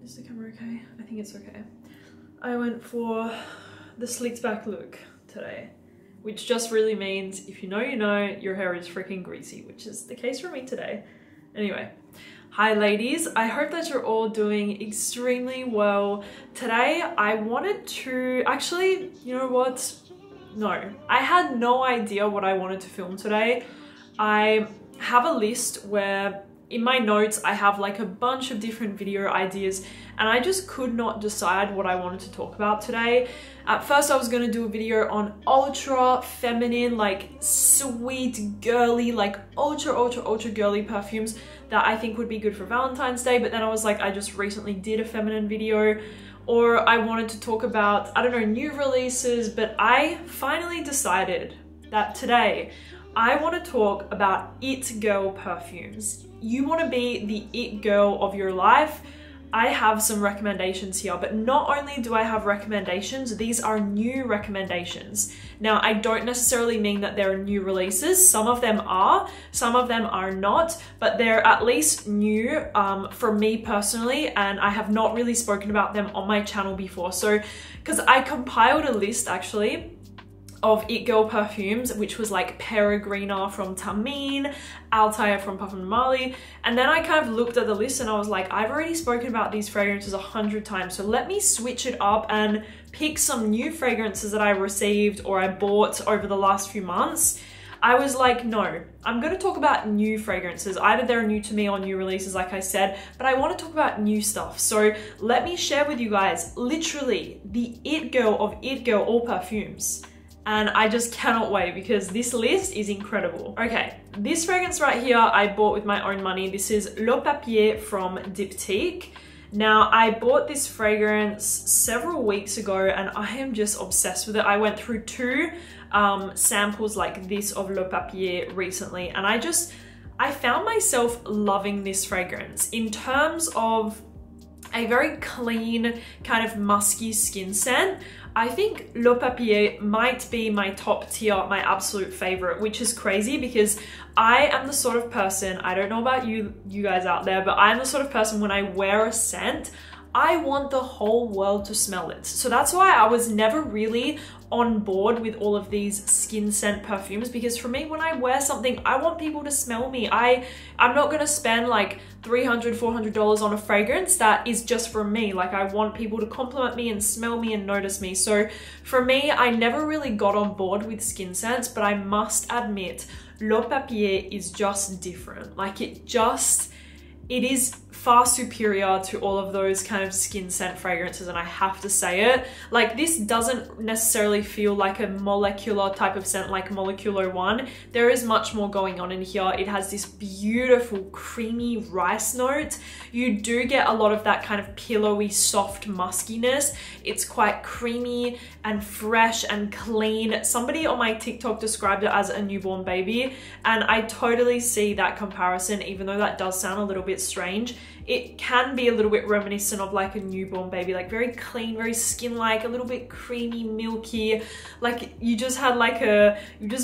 Is the camera okay? I think it's okay. I went for the slicked back look today, which just really means if you know, you know, your hair is freaking greasy, which is the case for me today. Anyway, hi ladies, I hope that you're all doing extremely well. Today I wanted to, actually, you know what? No, I had no idea what I wanted to film today. I have a list where in my notes I have like a bunch of different video ideas and I just could not decide what I wanted to talk about today. At first I was going to do a video on ultra feminine, like sweet girly, like ultra girly perfumes that I think would be good for Valentine's Day, but then I was like, I just recently did a feminine video. Or I wanted to talk about, I don't know, new releases, but I finally decided that today I want to talk about it girl perfumes. You want to be the it girl of your life. I have some recommendations here, but not only do I have recommendations, these are new recommendations. Now, I don't necessarily mean that they're new releases. Some of them are not, but they're at least new for me personally, and I have not really spoken about them on my channel before. So, because I compiled a list actually of it girl perfumes, which was like Peregrina from Tamine, Altair from Parfum Mali, and then I kind of looked at the list and I was like, I've already spoken about these fragrances 100 times, so let me switch it up and pick some new fragrances that I received or I bought over the last few months. I was like, no, I'm going to talk about new fragrances. Either they're new to me or new releases, like I said, but I want to talk about new stuff. So let me share with you guys literally the it girl of it girl all perfumes. And I just cannot wait because this list is incredible. Okay, this fragrance right here I bought with my own money. This is Le Papier from Diptyque. Now, I bought this fragrance several weeks ago and I am just obsessed with it. I went through two samples like this of Le Papier recently and I found myself loving this fragrance in terms of a very clean kind of musky skin scent. I think Le Papier might be my top tier, my absolute favorite, which is crazy because I am the sort of person, I don't know about you guys out there, but I'm the sort of person when I wear a scent, I want the whole world to smell it. So that's why I was never really on board with all of these skin scent perfumes, because for me, when I wear something, I want people to smell me. I'm not gonna spend like $300, $400 on a fragrance that is just for me. Like I want people to compliment me and smell me and notice me. So for me, I never really got on board with skin scents, but I must admit, Le Papier is just different. Like it is far superior to all of those kind of skin scent fragrances, and I have to say it. Like this doesn't necessarily feel like a molecular type of scent like Molecular One. There is much more going on in here. It has this beautiful creamy rice note. You do get a lot of that kind of pillowy, soft muskiness. It's quite creamy and fresh and clean. Somebody on my TikTok described it as a newborn baby, and I totally see that comparison, even though that does sound a little bit strange. It can be a little bit reminiscent of like a newborn baby, like very clean, very skin-like, a little bit creamy, milky, like you just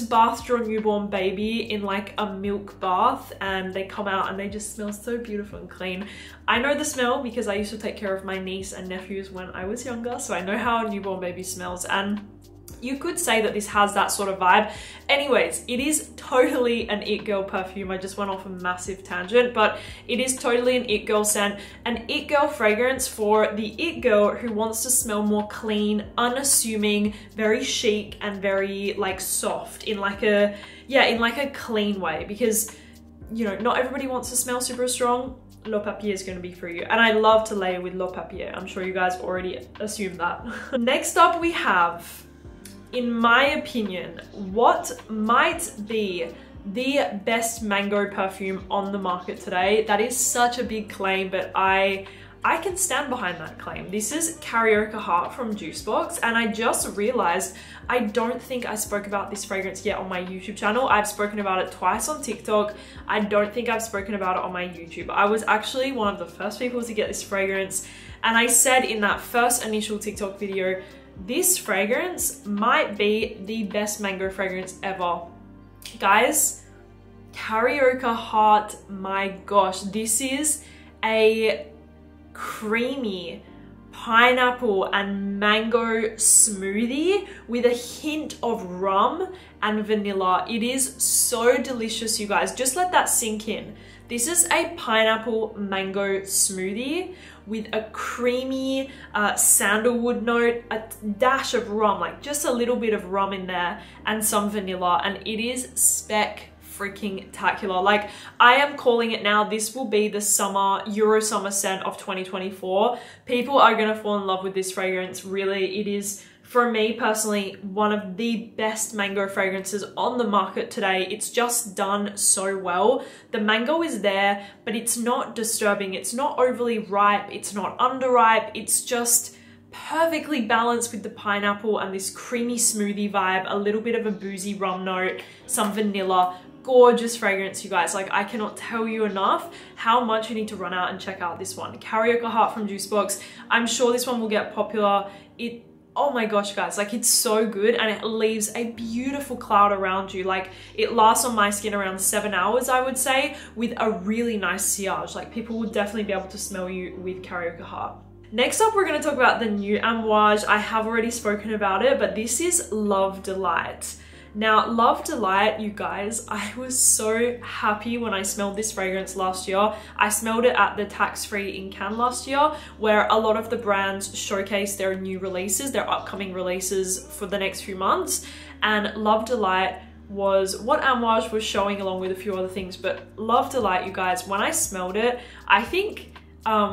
bathed your newborn baby in like a milk bath and they come out and they just smell so beautiful and clean. I know the smell because I used to take care of my niece and nephews when I was younger, so I know how a newborn baby smells, and you could say that this has that sort of vibe. Anyways, it is totally an it girl perfume. I just went off a massive tangent, but it is totally an it girl scent, an it girl fragrance for the it girl who wants to smell more clean, unassuming, very chic, and very like soft in like a clean way, because you know, not everybody wants to smell super strong. Le Papier is going to be for you, and I love to layer with Le Papier. I'm sure you guys already assumed that. Next up we have, in my opinion, what might be the best mango perfume on the market today. That is such a big claim, but I can stand behind that claim. This is Carioca Heart from Juicebox, and I just realized I don't think I spoke about this fragrance yet on my YouTube channel. I've spoken about it twice on TikTok. I don't think I've spoken about it on my YouTube. I was actually one of the first people to get this fragrance, and I said in that first initial TikTok video, this fragrance might be the best mango fragrance ever. Guys, Carioca Heart, my gosh, this is a creamy pineapple and mango smoothie with a hint of rum and vanilla. It is so delicious, you guys. Just let that sink in. This is a pineapple mango smoothie with a creamy sandalwood note, a dash of rum, like just a little bit of rum in there, and some vanilla, and it is freaking-tacular. Like, I am calling it now. This will be the summer, Euro summer scent of 2024. People are gonna fall in love with this fragrance. Really, it is, for me personally, one of the best mango fragrances on the market today. It's just done so well. The mango is there, but it's not disturbing. It's not overly ripe. It's not underripe. It's just perfectly balanced with the pineapple and this creamy smoothie vibe, a little bit of a boozy rum note, some vanilla. Gorgeous fragrance, you guys. Like, I cannot tell you enough how much you need to run out and check out this one. Carioca Heart from Juicebox. I'm sure this one will get popular. Oh my gosh, guys, like, it's so good, and it leaves a beautiful cloud around you. Like, it lasts on my skin around 7 hours, I would say, with a really nice sillage. Like, people will definitely be able to smell you with Carioca Heart. Next up, we're going to talk about the new Amouage. I have already spoken about it, but this is Love Delight. Now, Love Delight, you guys, I was so happy when I smelled this fragrance last year. I smelled it at the tax-free in Cannes last year, where a lot of the brands showcase their new releases, their upcoming releases for the next few months. And Love Delight was what Amouage was showing, along with a few other things. But Love Delight, you guys, when I smelled it, I think,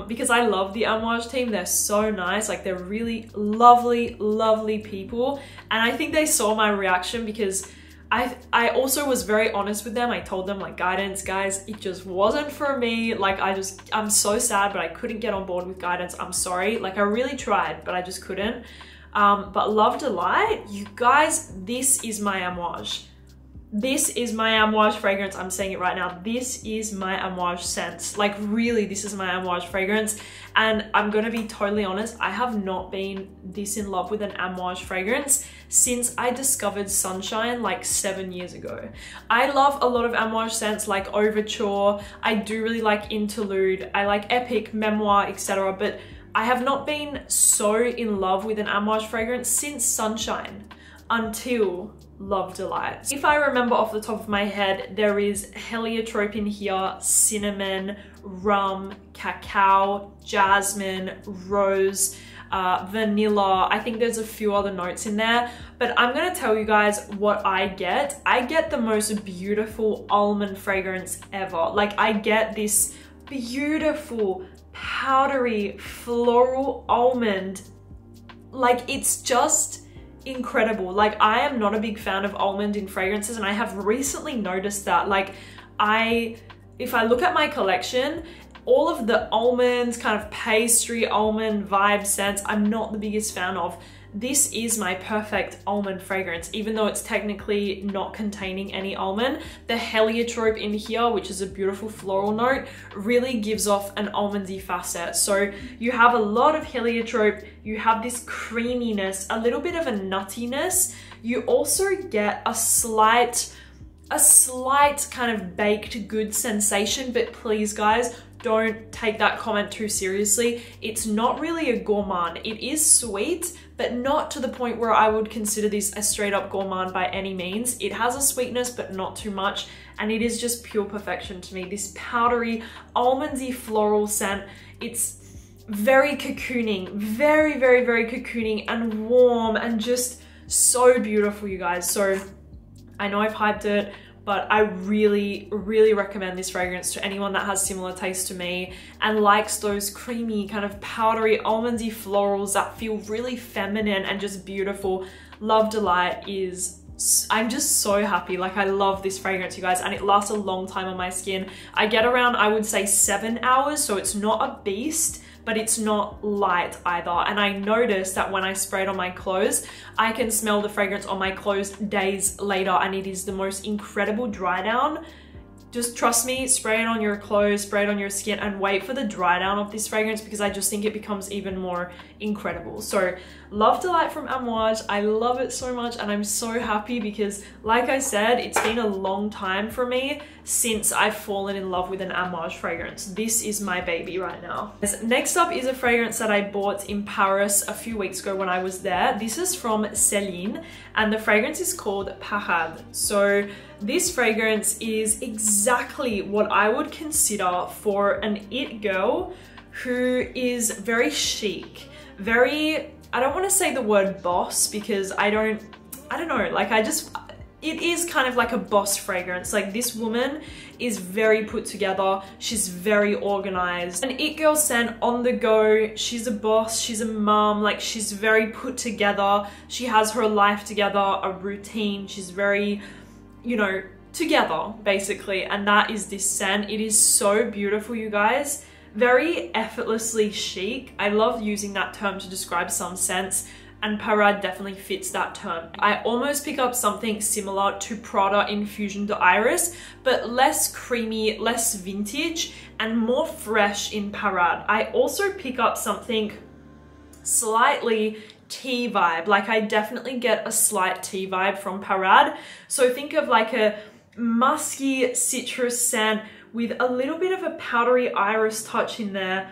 because I love the Amouage team, they're so nice. Like, they're really lovely, lovely people. And I think they saw my reaction, because I also was very honest with them. I told them, like, guidance, guys, it just wasn't for me. Like, I'm so sad, but I couldn't get on board with guidance. I'm sorry. Like, I really tried, but I just couldn't. But Love Delight, you guys, this is my Amouage. This is my Amouage fragrance. I'm saying it right now. This is my Amouage scent. Like, really, this is my Amouage fragrance. And I'm gonna be totally honest, I have not been this in love with an Amouage fragrance since I discovered Sunshine like 7 years ago. I love a lot of Amouage scents like Overture. I do really like Interlude. I like Epic, Memoir, etc. But I have not been so in love with an Amouage fragrance since Sunshine until Love Delight. If I remember off the top of my head, there is heliotrope in here, cinnamon, rum, cacao, jasmine, rose, vanilla. I think there's a few other notes in there, but I'm gonna tell you guys what I get. I get the most beautiful almond fragrance ever. Like, I get this beautiful, powdery, floral almond. Like, it's just incredible. Like, I am not a big fan of almond in fragrances, and I have recently noticed that. Like, if I look at my collection, all of the almonds, kind of pastry almond vibe scents, I'm not the biggest fan of. This is my perfect almond fragrance, even though it's technically not containing any almond. The heliotrope in here, which is a beautiful floral note, really gives off an almondy facet. So you have a lot of heliotrope, you have this creaminess, a little bit of a nuttiness. You also get a slight kind of baked good sensation, but please guys, don't take that comment too seriously. It's not really a gourmand. It is sweet, but not to the point where I would consider this a straight up gourmand by any means. It has a sweetness, but not too much. And it is just pure perfection to me. This powdery, almondy floral scent. It's very cocooning, very, very, very cocooning and warm and just so beautiful, you guys. So I know I've hyped it, but I really, really recommend this fragrance to anyone that has similar taste to me and likes those creamy, kind of powdery, almondy florals that feel really feminine and just beautiful. Love Delight is, I'm just so happy. Like, I love this fragrance, you guys, and it lasts a long time on my skin. I get around, I would say 7 hours, so it's not a beast, but it's not light either. And I noticed that when I spray it on my clothes, I can smell the fragrance on my clothes days later, and it is the most incredible dry down. just trust me, spray it on your clothes, spray it on your skin, and wait for the dry down of this fragrance, because I just think it becomes even more incredible. So Love Delight from Amouage, I love it so much, and I'm so happy because, like I said, it's been a long time for me since I've fallen in love with an Amouage fragrance. This is my baby right now. Next up is a fragrance that I bought in Paris a few weeks ago when I was there. This is from Celine, and the fragrance is called Parade. So this fragrance is exactly what I would consider for an it girl who is very chic, very, I don't want to say the word boss because I don't know, like it is kind of like a boss fragrance. Like, this woman is very put together. She's very organized. An it girl scent on the go. She's a boss. She's a mom. Like, she's very put together. She has her life together, a routine. She's very, you know, together basically. And that is this scent. It is so beautiful, you guys. Very effortlessly chic. I love using that term to describe some scents, and Parade definitely fits that term. I almost pick up something similar to Prada Infusion de Iris, but less creamy, less vintage, and more fresh in Parade. I also pick up something slightly tea vibe. Like, I definitely get a slight tea vibe from Parade. So think of like a musky citrus scent with a little bit of a powdery iris touch in there,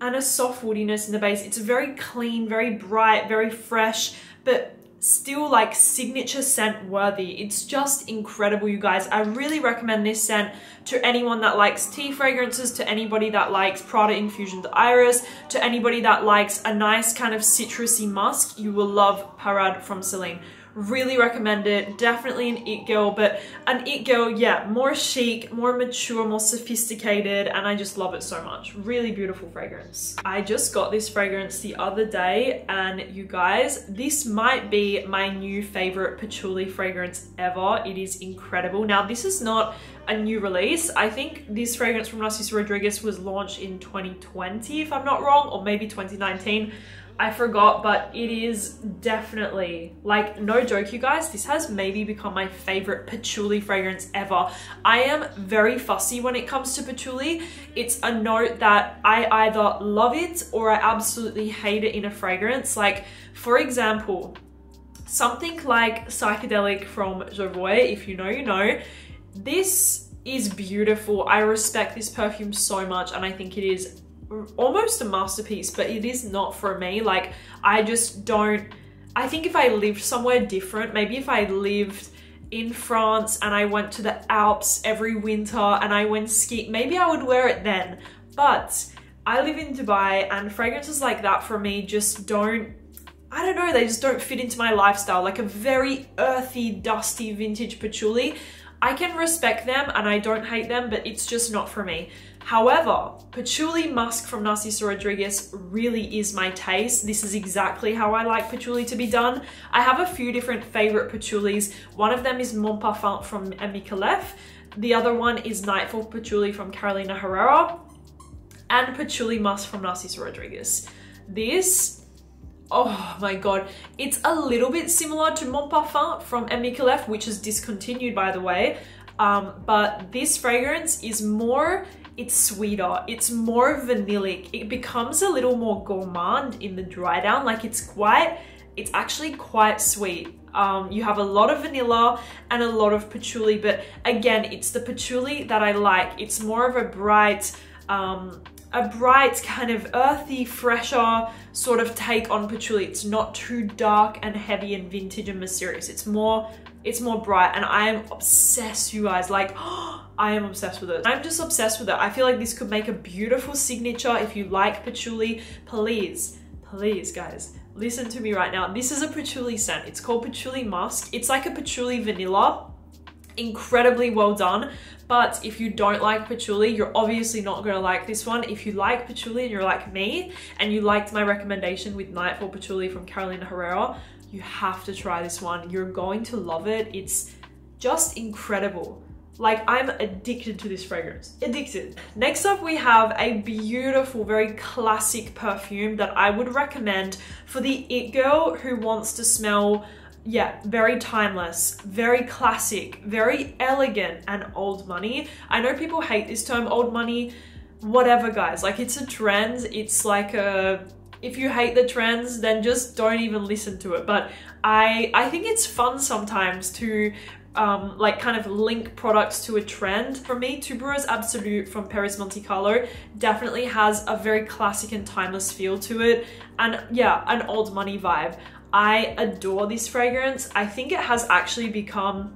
and a soft woodiness in the base. It's very clean, very bright, very fresh, but still like signature scent worthy. It's just incredible, you guys. I really recommend this scent to anyone that likes tea fragrances, to anybody that likes Prada Infusion de Iris, to anybody that likes a nice kind of citrusy musk. You will love Parade from Celine. Really recommend it. Definitely an it girl, but an it girl, yeah, more chic, more mature, more sophisticated, and I just love it so much. Really beautiful fragrance. I just got this fragrance the other day, and you guys, this might be my new favorite patchouli fragrance ever. It is incredible. Now, this is not a new release. I think this fragrance from Narciso Rodriguez was launched in 2020, if I'm not wrong, or maybe 2019. I forgot, but it is definitely, like, no joke, you guys, this has maybe become my favorite patchouli fragrance ever. I am very fussy when it comes to patchouli. It's a note that I either love it or I absolutely hate it in a fragrance. Like, for example, something like Psychedelic from Jovoy, if you know, you know. This is beautiful. I respect this perfume so much, and I think it is almost a masterpiece, but it is not for me. Like, I just don't, I think if I lived somewhere different, maybe if I lived in France and I went to the Alps every winter and I went ski, maybe I would wear it then. But I live in Dubai, and fragrances like that for me just don't, I don't know, they just don't fit into my lifestyle. Like a very earthy, dusty vintage patchouli, I can respect them and I don't hate them, but it's just not for me. However, Patchouli Musk from Narciso Rodriguez really is my taste. This is exactly how I like patchouli to be done. I have a few different favorite patchoulis. One of them is Mon Parfum from Amage. The other one is Nightfall Patchouli from Carolina Herrera, and Patchouli Musk from Narciso Rodriguez. This, oh my god, it's a little bit similar to Mon Parfum from Amage, which is discontinued, by the way. But this fragrance is more, it's sweeter, it's more vanillic. It becomes a little more gourmand in the dry down. Like, it's actually quite sweet. You have a lot of vanilla and a lot of patchouli, but again, it's the patchouli that I like. It's more of a bright kind of earthy, fresher sort of take on patchouli. It's not too dark and heavy and vintage and mysterious. It's more bright, and I am obsessed, you guys. Like, I am obsessed with it. I'm just obsessed with it. I feel like this could make a beautiful signature. If you like patchouli, please, guys, listen to me right now. This is a patchouli scent. It's called Puli Musk. It's like a patchouli vanilla. Incredibly well done. But if you don't like patchouli, you're obviously not going to like this one. If you like patchouli and you're like me, and you liked my recommendation with Nightfall Patchouli from Carolina Herrera, you have to try this one. You're going to love it. It's just incredible. Like, I'm addicted to this fragrance. Addicted. Next up, we have a beautiful, very classic perfume that I would recommend for the it girl who wants to smell yeah, very timeless, very classic, very elegant, and old money. I know people hate this term, old money. Whatever, guys, like, it's a trend. It's like if you hate the trends, then just don't even listen to it. But I think it's fun sometimes to like kind of link products to a trend. For me, Tubereuse Absolute from Perris Monte Carlo definitely has a very classic and timeless feel to it, and yeah, an old money vibe. I adore this fragrance. I think it has actually become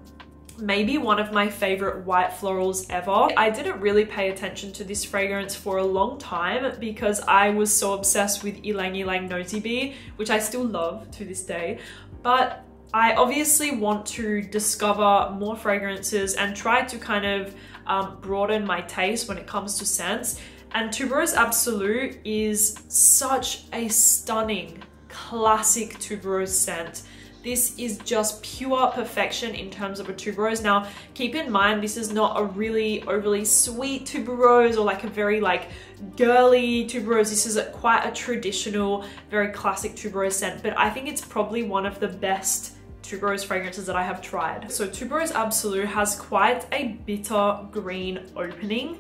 maybe one of my favorite white florals ever. I didn't really pay attention to this fragrance for a long time because I was so obsessed with Ylang Ylang Nosy Bee, which I still love to this day. But I obviously want to discover more fragrances and try to kind of broaden my taste when it comes to scents. And Tubereuse Absolute is such a stunning, classic tuberose scent. This is just pure perfection in terms of a tuberose. Now, keep in mind, this is not a really overly sweet tuberose or like a very like girly tuberose. This is quite a traditional, very classic tuberose scent, but I think it's probably one of the best tuberose fragrances that I have tried. So Tubereuse Absolute has quite a bitter green opening.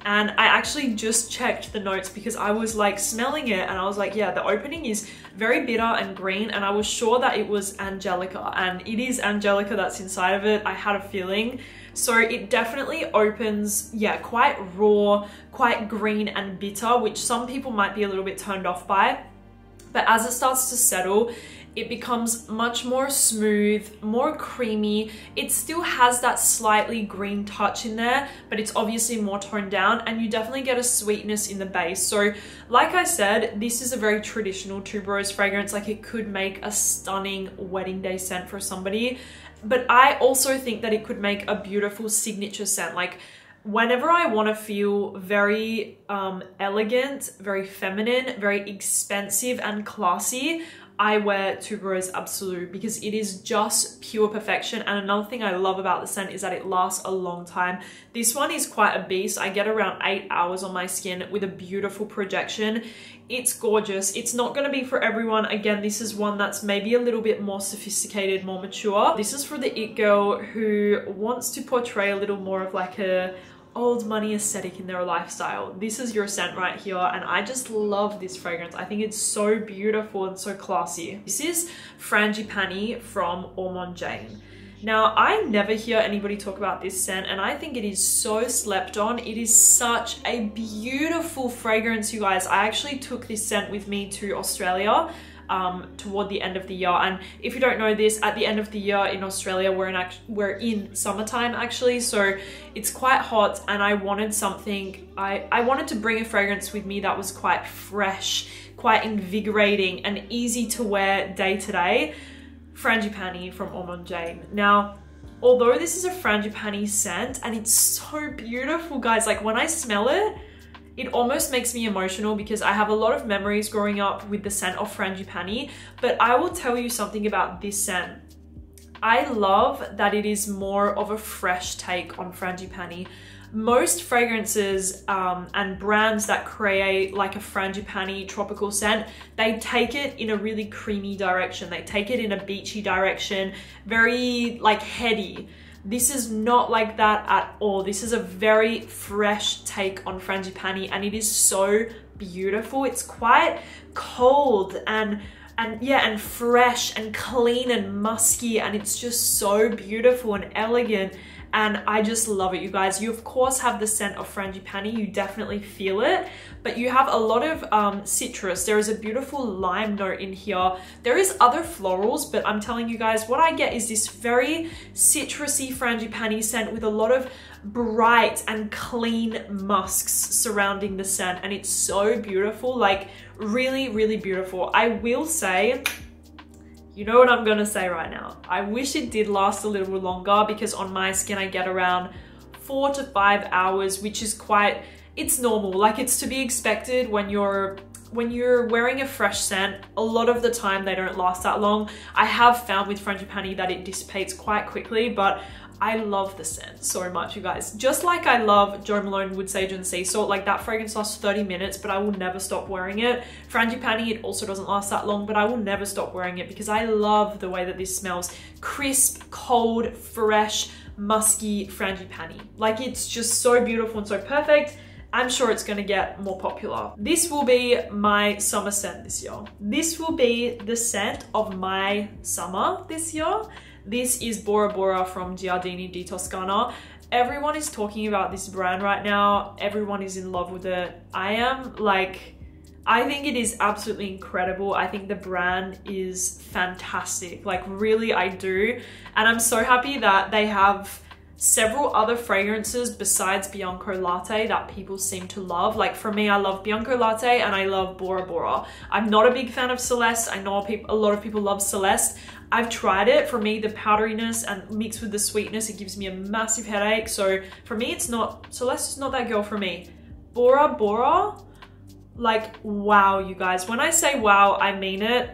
And I actually just checked the notes because I was like smelling it and I was like, yeah, the opening is very bitter and green, and I was sure that it was Angelica, and it is Angelica that's inside of it. I had a feeling. So it definitely opens, yeah, quite raw, quite green and bitter, which some people might be a little bit turned off by. But as it starts to settle, it becomes much more smooth, more creamy. It still has that slightly green touch in there, but it's obviously more toned down, and you definitely get a sweetness in the base. So like I said, this is a very traditional tuberose fragrance. Like, it could make a stunning wedding day scent for somebody, but I also think that it could make a beautiful signature scent. Like, whenever I want to feel very elegant, very feminine, very expensive and classy, I wear Tubereuse Absolute because it is just pure perfection. And another thing I love about the scent is that it lasts a long time. This one is quite a beast. I get around 8 hours on my skin with a beautiful projection. It's gorgeous. It's not going to be for everyone. Again, this is one that's maybe a little bit more sophisticated, more mature. This is for the it girl who wants to portray a little more of like a old money aesthetic in their lifestyle. This is your scent right here, and I just love this fragrance. I think it's so beautiful and so classy. This is Frangie Panny from Amage. Now, I never hear anybody talk about this scent, and I think it is so slept on. It is such a beautiful fragrance, you guys. I actually took this scent with me to Australia toward the end of the year, and if you don't know this, at the end of the year in Australia we're in summertime actually, so it's quite hot, and I wanted something, I wanted to bring a fragrance with me that was quite fresh, quite invigorating, and easy to wear day to day. Frangie Panny from Amage. Now, although this is a Frangie Panny scent and it's so beautiful, guys, like when I smell it, it almost makes me emotional because I have a lot of memories growing up with the scent of Frangie Panny. But I will tell you something about this scent. I love that it is more of a fresh take on Frangie Panny. Most fragrances and brands that create like a Frangie Panny tropical scent, they take it in a really creamy direction. They take it in a beachy direction, very like heady. This is not like that at all. This is a very fresh take on Frangie Panny, and it is so beautiful. It's quite cold and fresh and clean and musky, and it's just so beautiful and elegant. And I just love it, you guys. You of course have the scent of Frangie Panny, you definitely feel it, but you have a lot of citrus. There is a beautiful lime note in here. There is other florals, but I'm telling you guys, what I get is this very citrusy Frangie Panny scent with a lot of bright and clean musks surrounding the scent, and it's so beautiful, like really, really beautiful. I will say, you know what I'm gonna say right now. I wish it did last a little longer because on my skin I get around 4 to 5 hours, which is quite, it's normal. Like, it's to be expected when you're wearing a fresh scent. A lot of the time they don't last that long. I have found with Frangie Panny that it dissipates quite quickly, but I love the scent so much, you guys. Just like I love Jo Malone Wood Sage and Sea Salt, like that fragrance lasts 30 minutes, but I will never stop wearing it. Frangie Panny, it also doesn't last that long, but I will never stop wearing it because I love the way that this smells. Crisp, cold, fresh, musky Frangie Panny. Like it's just so beautiful and so perfect. I'm sure it's gonna get more popular. This will be my summer scent this year. This will be the scent of my summer this year. This is Bora from Giardini Di Toscana. Everyone is talking about this brand right now. Everyone is in love with it. I am like, I think it is absolutely incredible. I think the brand is fantastic. Like really, I do. And I'm so happy that they have several other fragrances besides Bianco Latte that people seem to love. Like for me, I love Bianco Latte and I love Bora. I'm not a big fan of Celeste. I know a lot of people love Celeste. I've tried it. For me, the powderiness and mixed with the sweetness, it gives me a massive headache. So for me, it's not, Celeste is not that girl for me. Bora, like wow, you guys. When I say wow, I mean it.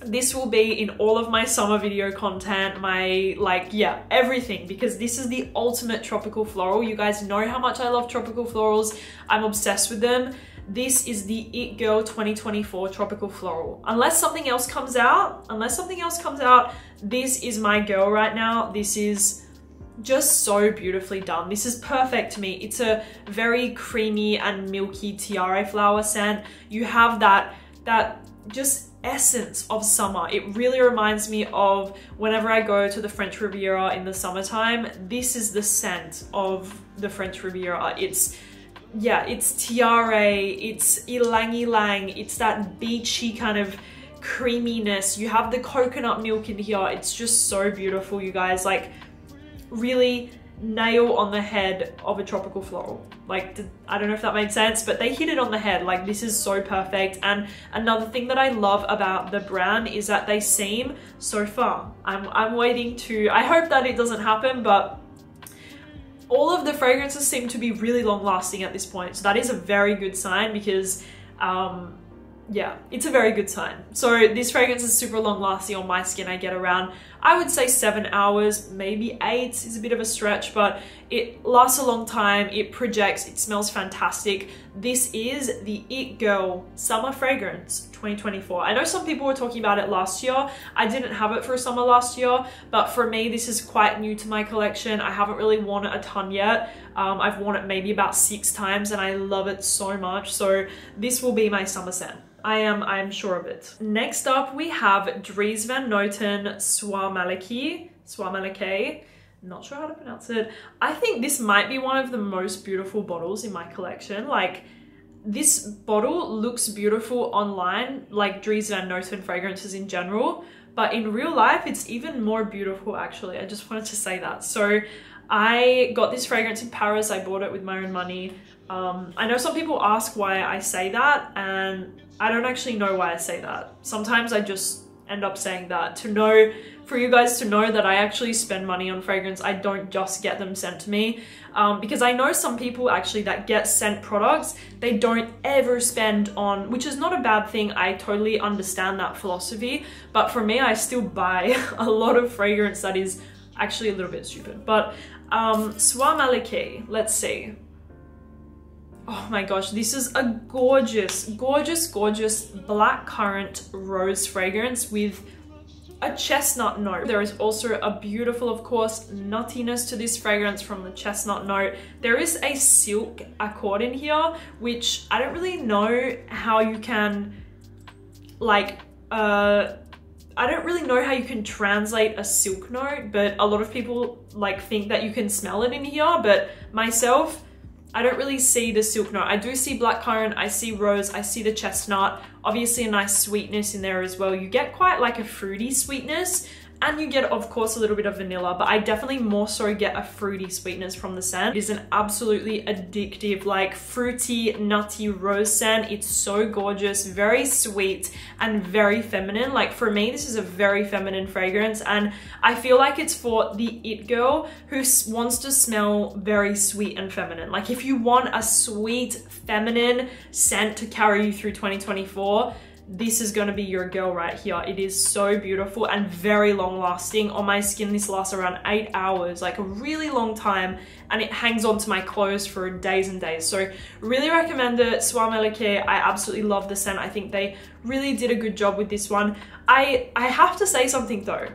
This will be in all of my summer video content, my like, yeah, everything, because this is the ultimate tropical floral. You guys know how much I love tropical florals. I'm obsessed with them. This is the It Girl 2024 tropical floral. Unless something else comes out, this is my girl right now. This is just so beautifully done. This is perfect to me. It's a very creamy and milky tiare flower scent. You have that just essence of summer. It really reminds me of whenever I go to the French Riviera in the summertime. This is the scent of the French Riviera. It's tiare, it's ylang ylang, it's that beachy kind of creaminess. You have the coconut milk in here. It's just so beautiful, you guys. Like really nail on the head of a tropical floral. Like, I don't know if that made sense, but they hit it on the head. Like this is so perfect. And another thing that I love about the brand is that they seem so far. I'm waiting to, I hope that it doesn't happen, but all of the fragrances seem to be really long lasting at this point. So that is a very good sign because yeah, it's a very good sign. So this fragrance is super long lasting on my skin. I get around, I would say 7 hours, maybe 8 is a bit of a stretch, but it lasts a long time. It projects, it smells fantastic. This is the It Girl Summer Fragrance 2024. I know some people were talking about it last year. I didn't have it for summer last year, but for me, this is quite new to my collection. I haven't really worn it a ton yet. I've worn it maybe about 6 times and I love it so much. So this will be my summer scent. I am sure of it. Next up, we have Dries van Noten Soie Malaquais. Not sure how to pronounce it. I think this might be one of the most beautiful bottles in my collection. Like, this bottle looks beautiful online, like Dries van Noten fragrances in general, but in real life, it's even more beautiful actually. I just wanted to say that. So I got this fragrance in Paris. I bought it with my own money. I know some people ask why I say that, and I don't actually know why I say that. Sometimes I just end up saying that for you guys to know that I actually spend money on fragrance. I don't just get them sent to me, because I know some people actually that get sent products, they don't ever spend on, which is not a bad thing. I totally understand that philosophy, but for me, I still buy a lot of fragrance that is actually a little bit stupid. But Soie Malaquais, let's see. Oh my gosh, this is a gorgeous, gorgeous, gorgeous blackcurrant rose fragrance with a chestnut note. There is also a beautiful, of course, nuttiness to this fragrance from the chestnut note. There is a silk accord in here, which I don't really know how you can, like, I don't really know how you can translate a silk note, but a lot of people like think that you can smell it in here, but myself, I don't really see the silk note. I do see blackcurrant, I see rose, I see the chestnut, obviously a nice sweetness in there as well. You get quite like a fruity sweetness, and you get, of course, a little bit of vanilla, but I definitely more so get a fruity sweetness from the scent. It is an absolutely addictive, like fruity, nutty rose scent. It's so gorgeous, very sweet and very feminine. Like for me, this is a very feminine fragrance, and I feel like it's for the it girl who wants to smell very sweet and feminine. Like if you want a sweet, feminine scent to carry you through 2024, this is going to be your girl right here. It is so beautiful and very long lasting. On my skin, this lasts around 8 hours, like a really long time, and it hangs onto my clothes for days and days. So really recommend it. Soie Malaquais, I absolutely love the scent. I think they really did a good job with this one. I have to say something though.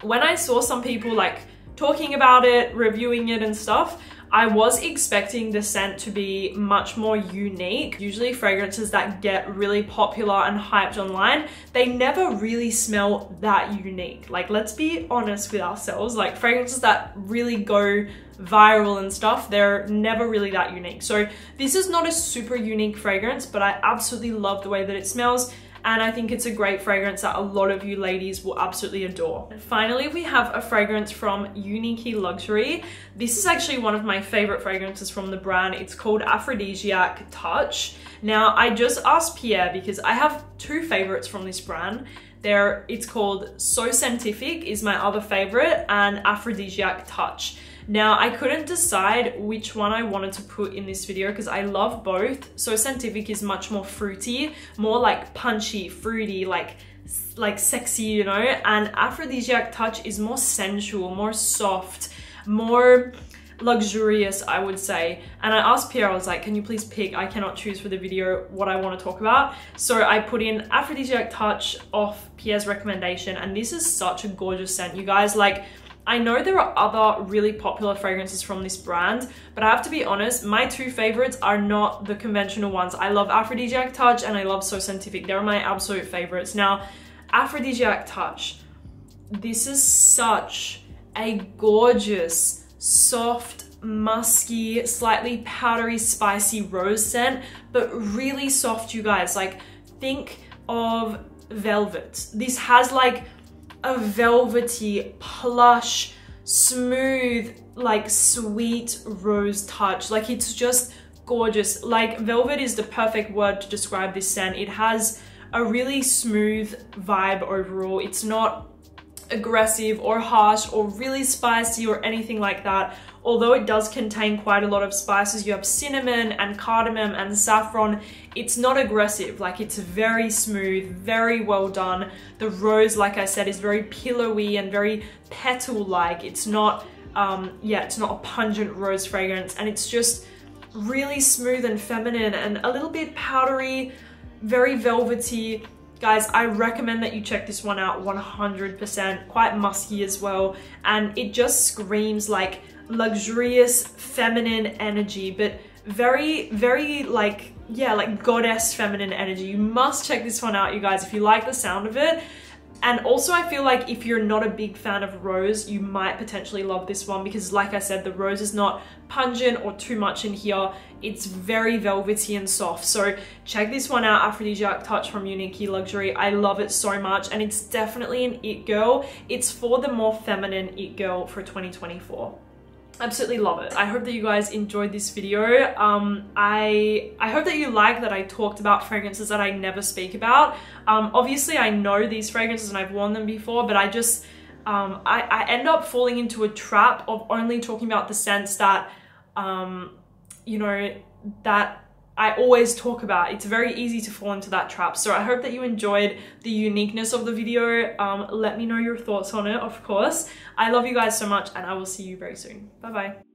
When I saw some people like talking about it, reviewing it and stuff, I was expecting the scent to be much more unique. Usually fragrances that get really popular and hyped online, they never really smell that unique. Like, let's be honest with ourselves, like fragrances that really go viral and stuff, they're never really that unique. So this is not a super unique fragrance, but I absolutely love the way that it smells. And I think it's a great fragrance that a lot of you ladies will absolutely adore. And finally, we have a fragrance from UNII Luxury. This is actually one of my favorite fragrances from the brand. It's called Aphrodisiac Touch. Now, I just asked Pierre because I have two favorites from this brand. It's called So Scientific is my other favorite, and Aphrodisiac Touch. Now, I couldn't decide which one I wanted to put in this video because I love both. So Scientific is much more fruity, more like punchy, fruity, like sexy, you know, and Aphrodisiac Touch is more sensual, more soft, more luxurious, I would say. And I asked Pierre, I was like, can you please pick? I cannot choose for the video what I want to talk about. So I put in Aphrodisiac Touch off Pierre's recommendation, and this is such a gorgeous scent, you guys. Like, I know there are other really popular fragrances from this brand, but I have to be honest, my two favorites are not the conventional ones. I love Aphrodisiac Touch and I love So Scientific. They're my absolute favorites. Now, Aphrodisiac Touch, this is such a gorgeous, soft, musky, slightly powdery, spicy rose scent, but really soft, you guys. Like, think of velvet. This has like a velvety, plush, smooth, like sweet rose touch. Like, it's just gorgeous. Like, velvet is the perfect word to describe this scent. It has a really smooth vibe overall. It's not aggressive or harsh or really spicy or anything like that. Although it does contain quite a lot of spices, you have cinnamon and cardamom and saffron. It's not aggressive, like it's very smooth, very well done. The rose, like I said, is very pillowy and very petal-like. It's not, it's not a pungent rose fragrance, and it's just really smooth and feminine and a little bit powdery, very velvety. Guys, I recommend that you check this one out 100%, quite musky as well. And it just screams like luxurious feminine energy, but very, very like, yeah, like goddess feminine energy. You must check this one out, you guys, if you like the sound of it. And also, I feel like if you're not a big fan of rose, you might potentially love this one because, like I said, the rose is not pungent or too much in here. It's very velvety and soft. So check this one out, Aphrodisiac Touch from UNII Luxury. I love it so much, and it's definitely an it girl. It's for the more feminine it girl for 2024. Absolutely love it. I hope that you guys enjoyed this video. I hope that you like that I talked about fragrances that I never speak about. Obviously I know these fragrances and I've worn them before, but I just I end up falling into a trap of only talking about the scents that you know, that I always talk about. It's very easy to fall into that trap. So I hope that you enjoyed the uniqueness of the video. Let me know your thoughts on it, of course. I love you guys so much, and I will see you very soon. Bye bye.